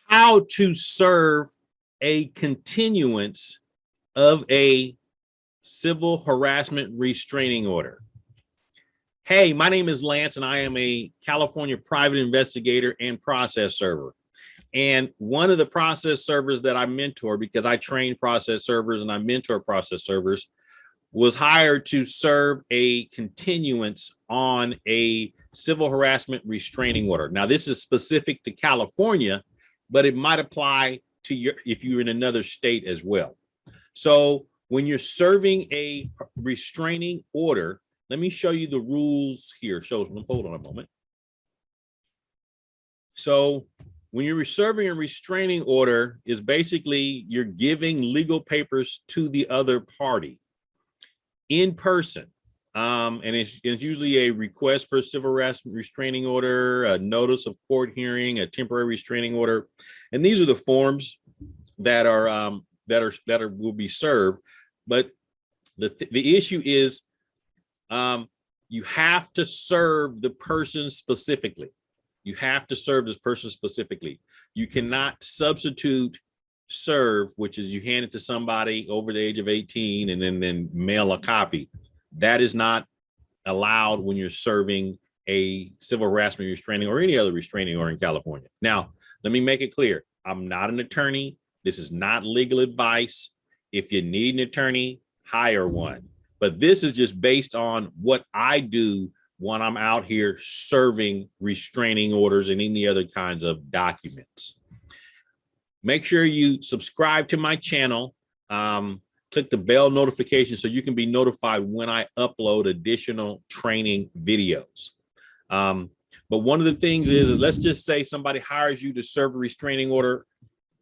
how to serve a continuance of a civil harassment restraining order. Hey, my name is Lance, and I am a California private investigator and process server. And one of the process servers that I mentor, because I train process servers and I mentor process servers, was hired to serve a continuance on a civil harassment restraining order. Now, this is specific to California, but it might apply to your if you're in another state as well. So when you're serving a restraining order, let me show you the rules here. So hold on a moment. So when you're serving a restraining order, is basically you're giving legal papers to the other party in person. And it's usually a request for a civil harassment restraining order, a notice of court hearing, a temporary restraining order. And these are the forms that will be served. But the issue is you have to serve the person specifically. You have to serve this person specifically. You cannot substitute serve, which is you hand it to somebody over the age of 18 and then mail a copy. That is not allowed when you're serving a civil harassment restraining or any other restraining order in California. Now, let me make it clear. I'm not an attorney. This is not legal advice. If you need an attorney, hire one. But this is just based on what I do when I'm out here serving restraining orders and any other kinds of documents. Make sure you subscribe to my channel. Click the bell notification so you can be notified when I upload additional training videos. But one of the things is let's just say somebody hires you to serve a restraining order,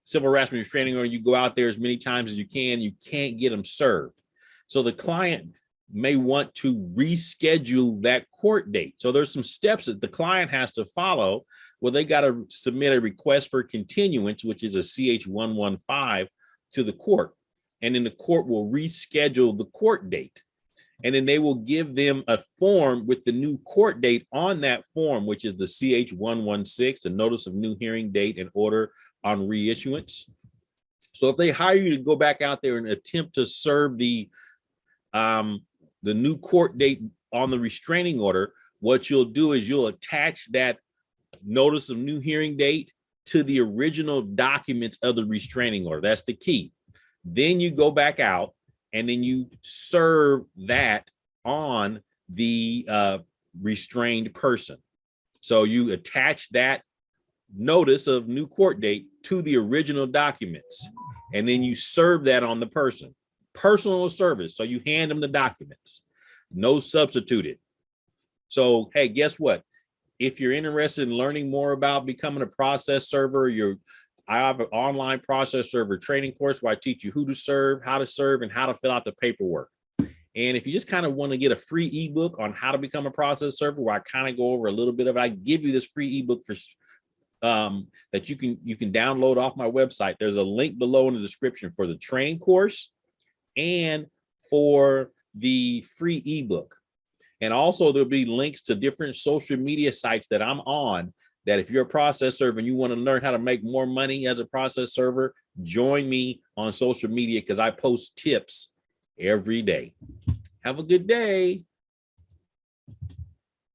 civil harassment restraining order. You go out there as many times as you can't get them served. So the client may want to reschedule that court date. So there's some steps that the client has to follow. Well, they got to submit a request for continuance, which is a CH-116 to the court. And then the court will reschedule the court date. And then they will give them a form with the new court date on that form, which is the CH-116, a notice of new hearing date and order on reissuance. So if they hire you to go back out there and attempt to serve the new court date on the restraining order, what you'll do is you'll attach that notice of new hearing date to the original documents of the restraining order. That's the key. Then you go back out and then you serve that on the restrained person. So you attach that notice of new court date to the original documents, and then you serve that on the person. Personal service. So you hand them the documents, no substituted. So, hey, guess what? If you're interested in learning more about becoming a process server, I have an online process server training course where I teach you who to serve, how to serve, and how to fill out the paperwork. And if you just kind of want to get a free ebook on how to become a process server, where I kind of go over a little bit of it, I give you this free ebook for that you can download off my website. There's a link below in the description for the training course and for the free ebook. And also there'll be links to different social media sites that I'm on, that if you're a process server and you want to learn how to make more money as a process server, join me on social media because I post tips every day. Have a good day.